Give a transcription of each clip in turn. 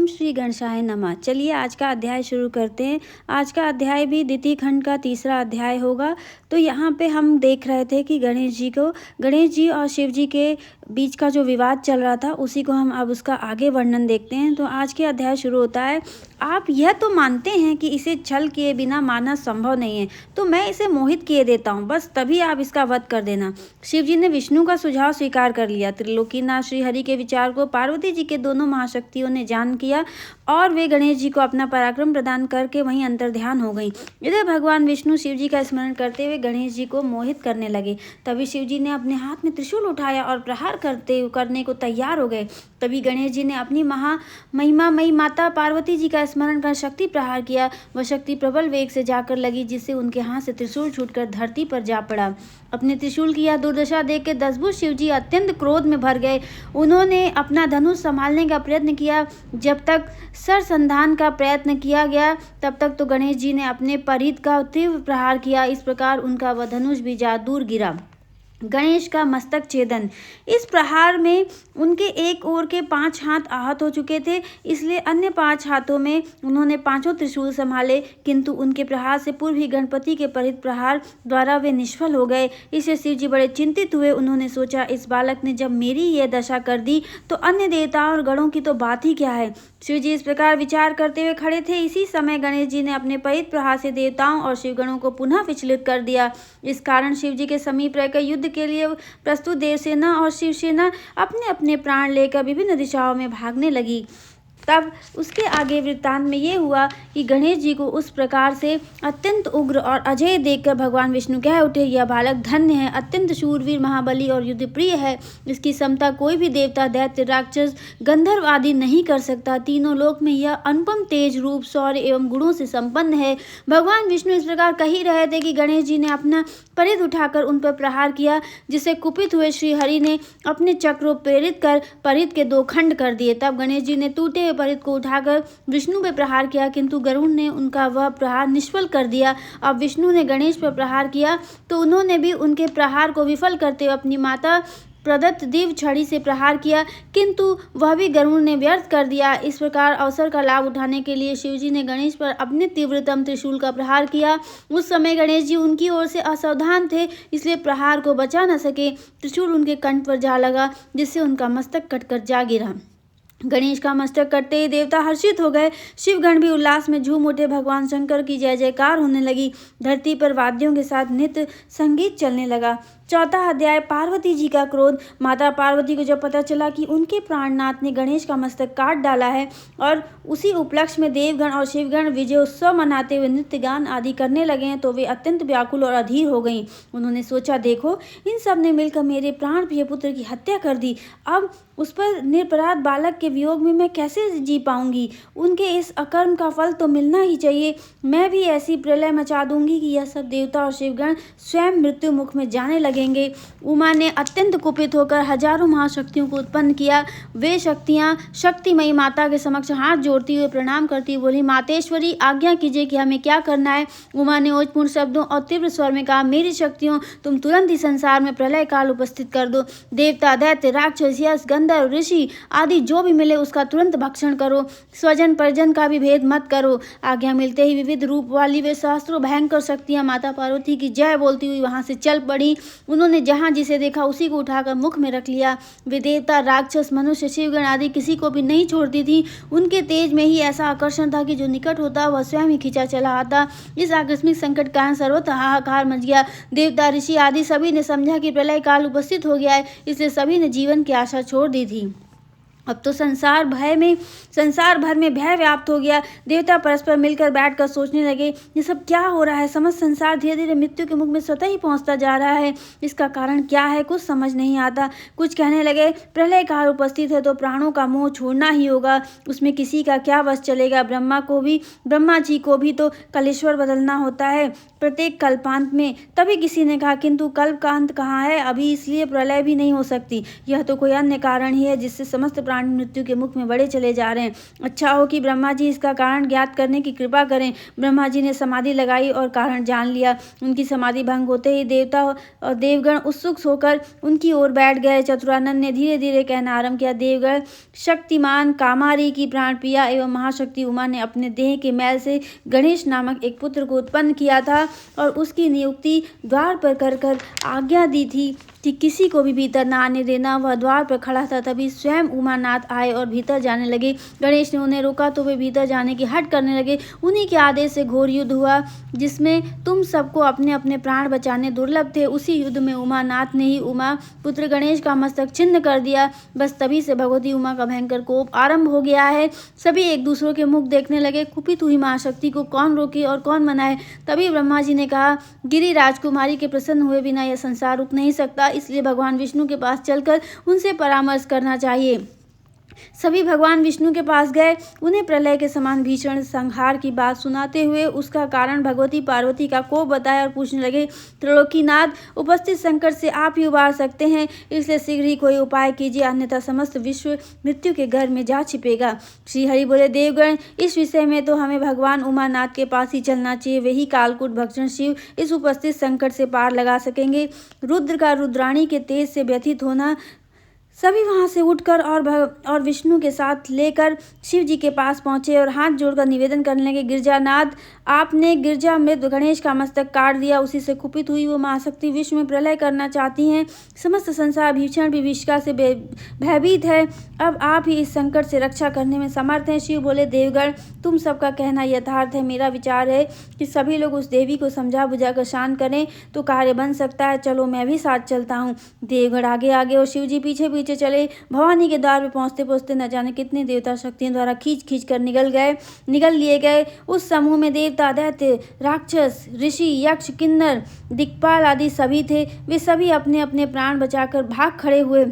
श्री गणेशाय नमः। चलिए आज का अध्याय शुरू करते हैं। आज का अध्याय भी द्वितीय खंड का तीसरा अध्याय होगा। तो यहाँ पे हम देख रहे थे कि गणेश जी और शिव जी के बीच का जो विवाद चल रहा था उसी को हम अब उसका आगे वर्णन देखते हैं। तो आज के अध्याय शुरू होता है। आप यह तो मानते हैं कि इसे छल किए बिना मारना संभव नहीं है, तो मैं इसे मोहित किए देता हूँ, बस तभी आप इसका वध कर देना। शिव जी ने विष्णु का सुझाव स्वीकार कर लिया। त्रिलोकीनाथ श्री हरि के विचार को पार्वती जी के दोनों महाशक्तियों ने जान किया और वे गणेश जी को अपना पराक्रम प्रदान करके वहीं अंतर्ध्यान हो गई। इधर भगवान विष्णु शिव जी का स्मरण करते हुए गणेश जी को मोहित करने लगे। तभी शिव जी ने अपने हाथ में त्रिशूल उठाया और प्रहार करने को तैयार हो गए। तभी गणेश जी ने अपनी महिमामयी माता पार्वती जी का स्मरण कर शक्ति प्रहार किया। वह शक्ति प्रबल वेग से जाकर लगी, जिससे उनके हाथ से त्रिशूल छूटकर धरती पर जा पड़ा। अपने त्रिशूल की यह दुर्दशा देख के दसभुज शिव जी अत्यंत क्रोध में भर गए। उन्होंने अपना धनुष संभालने का प्रयत्न किया। जब तक सरसंधान का प्रयत्न किया गया तब तक तो गणेश जी ने अपने परिध का तीव्र प्रहार किया। इस प्रकार उनका वह धनुष भी जा दूर गिरा। गणेश का मस्तक छेदन। इस प्रहार में उनके एक ओर के 5 हाथ आहत हो चुके थे, इसलिए अन्य 5 हाथों में उन्होंने 5 त्रिशूल संभाले, किंतु उनके प्रहार से पूर्व ही गणपति के परिध प्रहार द्वारा वे निष्फल हो गए। इससे शिव जी बड़े चिंतित हुए। उन्होंने सोचा, इस बालक ने जब मेरी यह दशा कर दी तो अन्य देवताओं और गणों की तो बात ही क्या है। शिव जी इस प्रकार विचार करते हुए खड़े थे। इसी समय गणेश जी ने अपने परिध प्रहार से देवताओं और शिवगणों को पुनः विचलित कर दिया। इस कारण शिव जी के समीप रहकर युद्ध के लिए प्रस्तुत देवसेना और शिवसेना अपने अपने प्राण लेकर विभिन्न दिशाओं में भागने लगी। तब उसके आगे वृत्तांत में ये हुआ कि गणेश जी को उस प्रकार से अत्यंत उग्र और अजय देखकर भगवान विष्णु कह उठे, यह बालक धन्य है, अत्यंत शूरवीर, महाबली और युद्धप्रिय है। इसकी समता कोई भी देवता, दैत्य, राक्षस, गंधर्व आदि नहीं कर सकता। तीनों लोक में यह अनुपम तेज, रूप, शौर्य एवं गुणों से संपन्न है। भगवान विष्णु इस प्रकार कह ही रहे थे कि गणेश जी ने अपना परिध उठाकर उन पर प्रहार किया, जिससे कुपित हुए श्री हरि ने अपने चक्रों प्रेरित कर परिध के 2 खंड कर दिए। तब गणेश जी ने टूटे हुए परिध को उठाकर विष्णु पे प्रहार किया, किंतु गरुड़ ने उनका वह प्रहार निष्फल कर दिया। अब विष्णु ने गणेश पर प्रहार किया तो उन्होंने भी उनके प्रहार को विफल करते हुए अपनी माता प्रदत्त दिव्य छड़ी से प्रहार किया, किंतु वह भी गरुड़ ने व्यर्थ कर दिया। इस प्रकार अवसर का लाभ उठाने के लिए शिवजी ने गणेश पर अपने तीव्रतम त्रिशूल का प्रहार किया। उस समय गणेश जी उनकी ओर से असावधान थे, इसलिए प्रहार को बचा न सके। त्रिशूल उनके कंठ पर जा लगा, जिससे उनका मस्तक कटकर जा गिरा। गणेश का मस्तक कटते ही देवता हर्षित हो गए। शिवगण भी उल्लास में झूम उठे। भगवान शंकर की जय जयकार होने लगी। धरती पर वाद्यों के साथ नृत्य संगीत चलने लगा। चौथा अध्याय, पार्वती जी का क्रोध। माता पार्वती को जब पता चला कि उनके प्राणनाथ ने गणेश का मस्तक काट डाला है और उसी उपलक्ष्य में देवगण और शिवगण विजयोत्सव मनाते हुए नृत्य गान आदि करने लगे हैं, तो वे अत्यंत व्याकुल और अधीर हो गईं। उन्होंने सोचा, देखो, इन सब ने मिलकर मेरे प्राण प्रिय पुत्र की हत्या कर दी। अब उस पर निरपराध बालक के वियोग में मैं कैसे जी पाऊंगी। उनके इस अकर्म का फल तो मिलना ही चाहिए। मैं भी ऐसी प्रलय मचा दूंगी कि यह सब देवता और शिवगण स्वयं मृत्यु मुख में जाने लगेंगे। उमा ने अत्यंत कुपित होकर हजारों महाशक्तियों को उत्पन्न किया। वे शक्तियां शक्तिमयी माता के समक्ष हाथ जोड़ती हुए प्रणाम करती हुई बोली, मातेश्वरी, आज्ञा कीजिए कि हमें क्या करना है। उमा ने ओजपूर्ण शब्दों और तीव्र स्वर में कहा, मेरी शक्तियों, तुम तुरंत ही संसार में प्रलय काल उपस्थित कर दो। देवता, दैत्य, राक्षस, यक्ष, गंधर्व, ऋषि आदि जो भी मिले उसका तुरंत भक्षण करो। स्वजन परिजन का भी भेद मत करो। आज्ञा मिलते ही विविध रूप वाली वे सहस्त्रों भयंकर शक्तियां माता पार्वती की जय बोलती हुई वहां से चल पड़ी। उन्होंने जहां जिसे देखा उसी को उठाकर मुख में रख लिया। वे देवता, राक्षस, मनुष्य, शिवगण आदि किसी को भी नहीं छोड़ती थी। उनके तेज में ही ऐसा आकर्षण था कि जो निकट होता वह स्वयं ही खींचा चला आता। इस आकस्मिक संकट कारण सर्वत्र हाहाकार मच गया। देवता, ऋषि आदि सभी ने समझा कि प्रलय काल उपस्थित हो गया है, इसलिए सभी ने जीवन की आशा छोड़ दी थी। अब तो संसार भर में भय व्याप्त हो गया। देवता परस्पर मिलकर बैठकर सोचने लगे, ये सब क्या हो रहा है। समस्त संसार धीरे धीरे मृत्यु के मुख में स्वतः ही पहुंचता जा रहा है। इसका कारण क्या है, कुछ समझ नहीं आता। कुछ कहने लगे, प्रलय काल उपस्थित है तो प्राणों का मोह छोड़ना ही होगा। उसमें किसी का क्या वश चलेगा। ब्रह्मा जी को भी तो कलेश्वर बदलना होता है प्रत्येक कल्पांत में। तभी किसी ने कहा, किंतु कल्प का अंत कहाँ है अभी, इसलिए प्रलय भी नहीं हो सकती। यह तो कोई अन्य कारण ही है जिससे समस्त प्राणी मृत्यु के मुख में बढ़े चले जा रहे हैं। अच्छा हो कि ब्रह्मा जी इसका कारण ज्ञात करने की कृपा करें। ब्रह्मा जी ने समाधि लगाई और कारण जान लिया। उनकी समाधि भंग होते ही देवता और देवगण उत्सुक होकर उनकी ओर बैठ गए। चतुरानन ने धीरे धीरे कहना आरंभ किया, देवगण, शक्तिमान कामारी की प्राण प्रिया एवं महाशक्ति उमा ने अपने देह के मैल से गणेश नामक एक पुत्र को उत्पन्न किया था और उसकी नियुक्ति द्वार पर कर आज्ञा दी थी कि किसी को भी भीतर न आने देना। वह द्वार पर खड़ा था, तभी स्वयं उमानाथ आए और भीतर जाने लगे। गणेश ने उन्हें रोका तो वे भीतर जाने की हट करने लगे। उन्हीं के आदेश से घोर युद्ध हुआ जिसमें तुम सबको अपने अपने प्राण बचाने दुर्लभ थे। उसी युद्ध में उमानाथ ने ही उमा पुत्र गणेश का मस्तक छिन्न कर दिया। बस तभी से भगवती उमा का भयंकर कोप आरंभ हो गया है। सभी एक दूसरों के मुख देखने लगे। कुपित हुई महाशक्ति को कौन रोके और कौन मनाए। तभी ब्रह्मा जी ने कहा, गिरि राजकुमारी के प्रसन्न हुए बिना यह संसार रुक नहीं सकता, इसलिए भगवान विष्णु के पास चलकर उनसे परामर्श करना चाहिए। सभी भगवान विष्णु के पास गए। उन्हें प्रलय के समान भीषण संहार की बात सुनाते हुए उसका कारण भगवती पार्वती का कोप बताया और पूछने लगे, त्रिलोकीनाथ, उपस्थित संकट से आप ही उबार सकते हैं, इसलिए शीघ्र ही कोई उपाय कीजिए, अन्यथा समस्त विश्व मृत्यु के गर्भ में जा छिपेगा। श्री हरि बोले, देवगण, इस विषय में तो हमें भगवान उमानाथ के पास ही चलना चाहिए। वही कालकूट भक्षण शिव इस उपस्थित संकट से पार लगा सकेंगे। रुद्र का रुद्राणी के तेज से व्यथित होना। सभी वहां से उठकर और विष्णु के साथ लेकर शिव जी के पास पहुंचे और हाथ जोड़कर निवेदन करने लगे, गिरजानाथ, आपने गिरजा मृत गणेश का मस्तक काट दिया। उसी से कुपित हुई वो महाशक्ति विश्व में प्रलय करना चाहती हैं। समस्त संसार भीषण विभीषिका से भयभीत है। अब आप ही इस संकट से रक्षा करने में समर्थ हैं। शिव बोले, देवगण, तुम सबका कहना यथार्थ है। मेरा विचार है कि सभी लोग उस देवी को समझा बुझाकर शांत करें तो कार्य बन सकता है। चलो, मैं भी साथ चलता हूँ। देवगण आगे आगे और शिव जी पीछे पीछे चले। भवानी के द्वार पे पहुंचते पहुंचते न जाने कितने देवता शक्तियों द्वारा खींच कर निगल लिए गए। उस समूह में देवता, दैत्य, राक्षस, ऋषि, यक्ष, किन्नर, दिक्पाल आदि सभी थे। वे सभी अपने अपने प्राण बचाकर भाग खड़े हुए।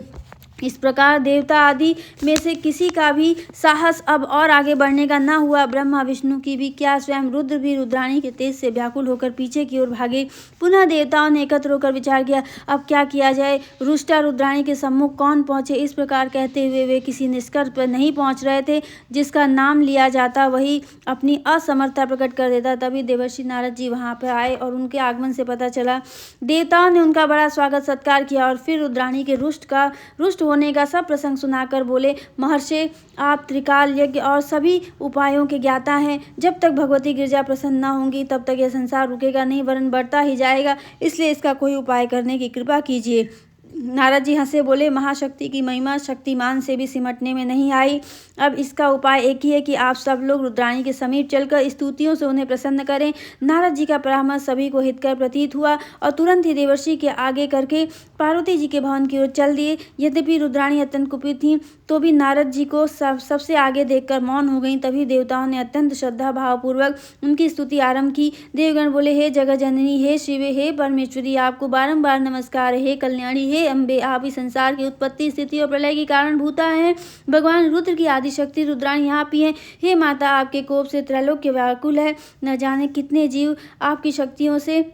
इस प्रकार देवता आदि में से किसी का भी साहस अब और आगे बढ़ने का न हुआ। ब्रह्मा विष्णु की भी क्या, स्वयं रुद्र भी रुद्राणी के तेज से व्याकुल होकर पीछे की ओर भागे। पुनः देवताओं ने एकत्र होकर विचार किया, अब क्या किया जाए। रुष्टा रुद्राणी के सम्मुख कौन पहुंचे। इस प्रकार कहते हुए वे किसी निष्कर्ष पर नहीं पहुंच रहे थे। जिसका नाम लिया जाता वही अपनी असमर्थता प्रकट कर देता। तभी देवर्षि नारद जी वहां पर आए और उनके आगमन से पता चला। देवताओं ने उनका बड़ा स्वागत सत्कार किया और फिर रुद्राणी के रुष्ट होने का सब प्रसंग सुनाकर बोले, महर्षि, आप त्रिकाल यज्ञ और सभी उपायों के ज्ञाता हैं। जब तक भगवती गिरजा प्रसन्न न होंगी तब तक यह संसार रुकेगा नहीं, वरन बढ़ता ही जाएगा। इसलिए इसका कोई उपाय करने की कृपा कीजिए। नारद जी हंसे बोले, महाशक्ति की महिमा शक्तिमान से भी सिमटने में नहीं आई। अब इसका उपाय एक ही है कि आप सब लोग रुद्राणी के समीप चलकर स्तुतियों से उन्हें प्रसन्न करें। नारद जी का परामर्श सभी को हितकर प्रतीत हुआ और तुरंत ही देवर्षि के आगे करके पार्वती जी के भवन की ओर चल दिए। यद्यपि रुद्राणी अत्यंत कुपित थी तो भी नारद जी को सबसे आगे देखकर मौन हो गई। तभी देवताओं ने अत्यंत श्रद्धा भावपूर्वक उनकी स्तुति आरंभ की। देवगण बोले, हे जगत जननी, हे शिवे, हे परमेश्वरी, आपको बारंबार नमस्कार। हे कल्याणी, हे अम्बे, आप ही संसार की उत्पत्ति, स्थिति और प्रलय की कारण भूता हैं। भगवान रुद्र की आदिशक्ति रुद्राणी आप ही हैं। हे माता, आपके कोप से त्रैलोक्य व्याकुल है। न जाने कितने जीव आपकी शक्तियों से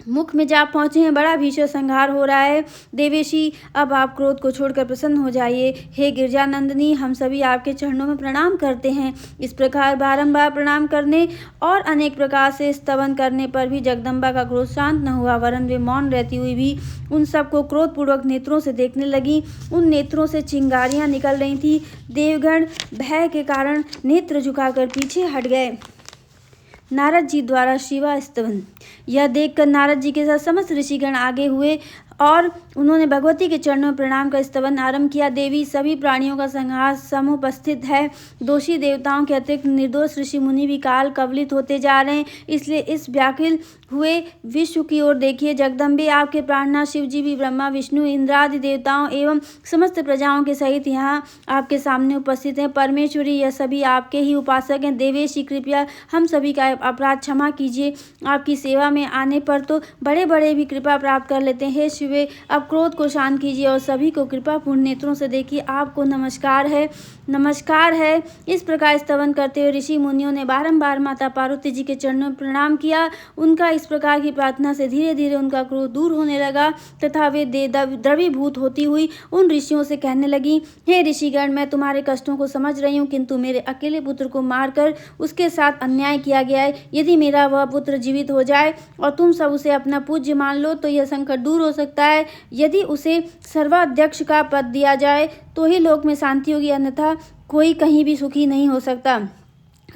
मुख में जा पहुंचे हैं। बड़ा भीषण संहार हो रहा है। देवेशी, अब आप क्रोध को छोड़कर प्रसन्न हो जाइए। हे गिरजानंदिनी, हम सभी आपके चरणों में प्रणाम करते हैं। इस प्रकार बारंबार प्रणाम करने और अनेक प्रकार से स्तवन करने पर भी जगदम्बा का क्रोध शांत न हुआ, वरन वे मौन रहती हुई भी उन सबको क्रोधपूर्वक नेत्रों से देखने लगी। उन नेत्रों से चिंगारियां निकल रही थी। देवगण भय के कारण नेत्र झुकाकर पीछे हट गए। नारद जी द्वारा शिवा स्तवन। यह देखकर नारद जी के साथ समस्त ऋषिगण आगे हुए और उन्होंने भगवती के चरणों में प्रणाम कर स्तवन आरंभ किया। देवी, सभी प्राणियों का संहार समुपस्थित है। दोषी देवताओं के अतिरिक्त निर्दोष ऋषि मुनि भी काल कवलित होते जा रहे हैं। इसलिए इस व्याकुल हुए विश्व की ओर देखिए। जगदम्बे, आपके प्राणनाथ शिव जी भी ब्रह्मा विष्णु इंद्रादि देवताओं एवं समस्त प्रजाओं के सहित यहाँ आपके सामने उपस्थित हैं। परमेश्वरी, यह सभी आपके ही उपासक हैं। देवेशी, कृपया हम सभी का अपराध क्षमा कीजिए। आपकी सेवा में आने पर तो बड़े बड़े भी कृपा प्राप्त कर लेते हैं। हे शिवे, अब क्रोध को शांत कीजिए और सभी को कृपापूर्ण नेत्रों से देखिए। आपको नमस्कार है। नमस्कार है। इस प्रकार स्तवन करते हुए ऋषि मुनियों ने बारंबार माता पार्वती जी के चरणों में प्रणाम किया। उनका इस प्रकार की प्रार्थना से धीरे धीरे उनका क्रोध दूर होने लगा तथा वे द्रवीभूत होती हुई उन ऋषियों से कहने लगी, हे ऋषिगण, मैं तुम्हारे कष्टों को समझ रही हूँ, किंतु मेरे अकेले पुत्र को मारकर उसके साथ अन्याय किया गया है। यदि मेरा वह पुत्र जीवित हो जाए और तुम सब उसे अपना पूज्य मान लो तो यह संकट दूर हो सकता है। यदि उसे सर्वाध्यक्ष का पद दिया जाए तो ही लोक में शांति होगी, अन्यथा कोई कहीं भी सुखी नहीं हो सकता।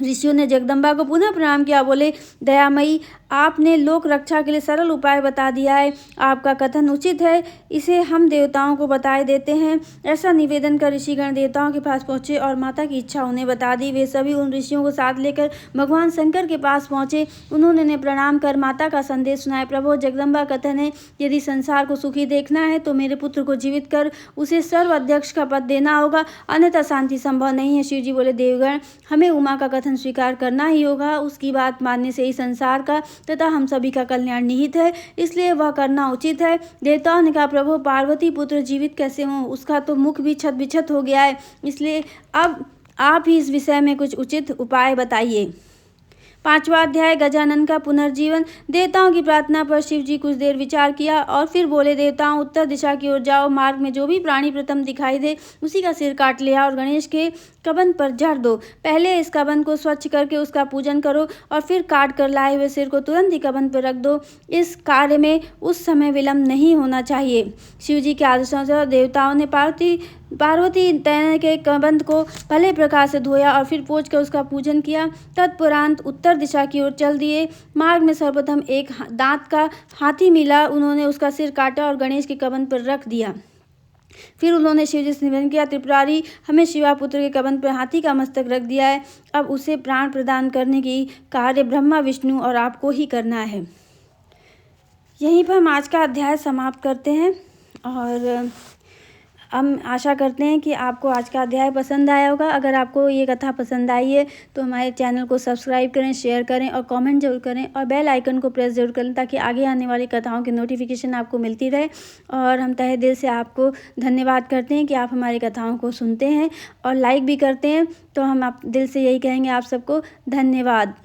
ऋषियों ने जगदम्बा को पुनः प्रणाम किया। बोले, दयामयी, आपने लोक रक्षा के लिए सरल उपाय बता दिया है। आपका कथन उचित है, इसे हम देवताओं को बताए देते हैं। ऐसा निवेदन कर ऋषिगण देवताओं के पास पहुँचे और माता की इच्छा उन्हें बता दी। वे सभी उन ऋषियों को साथ लेकर भगवान शंकर के पास पहुँचे। उन्होंने उन्हें प्रणाम कर माता का संदेश सुनाया। प्रभु, जगदम्बा कथन है, यदि संसार को सुखी देखना है तो मेरे पुत्र को जीवित कर उसे सर्व अध्यक्ष का पद देना होगा, अन्यथा शांति संभव नहीं है। शिव जी बोले, देवगण, हमें उमा का कथन स्वीकार करना ही होगा। उसकी बात मानने से ही संसार का तथा हम सभी का कल्याण निहित है, इसलिए वह करना उचित है। देवताओं ने कहा, प्रभु, पार्वती पुत्र जीवित कैसे हों? उसका तो मुख भी छत बिछत हो गया है, इसलिए अब आप ही इस विषय में कुछ उचित उपाय बताइए। 5वां अध्याय, गजानन का पुनर्जीवन। देवताओं की प्रार्थना पर शिव जी कुछ देर विचार किया और फिर बोले, देवताओं, उत्तर दिशा की ओर जाओ। मार्ग में जो भी प्राणी प्रथम दिखाई दे उसी का सिर काट ले और गणेश के कबन पर जड़ दो। पहले इस कबन को स्वच्छ करके उसका पूजन करो और फिर काट कर लाए हुए सिर को तुरंत ही कबन पर रख दो। इस कार्य में उस समय विलंब नहीं होना चाहिए। शिव जी के आदेशों से देवताओं ने पार्वती तैने के कबंध को भले प्रकार से धोया और फिर पोंछ कर उसका पूजन किया। तत्परांत उत्तर दिशा की ओर चल दिए। मार्ग में सर्वप्रथम एक दांत का हाथी मिला। उन्होंने उसका सिर काटा और गणेश के कबंध पर रख दिया। फिर उन्होंने शिव जी से निवेदन किया, त्रिपुरारी, हमें शिवापुत्र के कबंध पर हाथी का मस्तक रख दिया है, अब उसे प्राण प्रदान करने की कार्य ब्रह्मा, विष्णु और आपको ही करना है। यहीं पर हम आज का अध्याय समाप्त करते हैं और हम आशा करते हैं कि आपको आज का अध्याय पसंद आया होगा। अगर आपको ये कथा पसंद आई है तो हमारे चैनल को सब्सक्राइब करें, शेयर करें और कमेंट जरूर करें और बेल आइकन को प्रेस जरूर करें ताकि आगे आने वाली कथाओं की नोटिफिकेशन आपको मिलती रहे। और हम तहे दिल से आपको धन्यवाद करते हैं कि आप हमारी कथाओं को सुनते हैं और लाइक भी करते हैं। तो हम आप दिल से यही कहेंगे आप सबको धन्यवाद।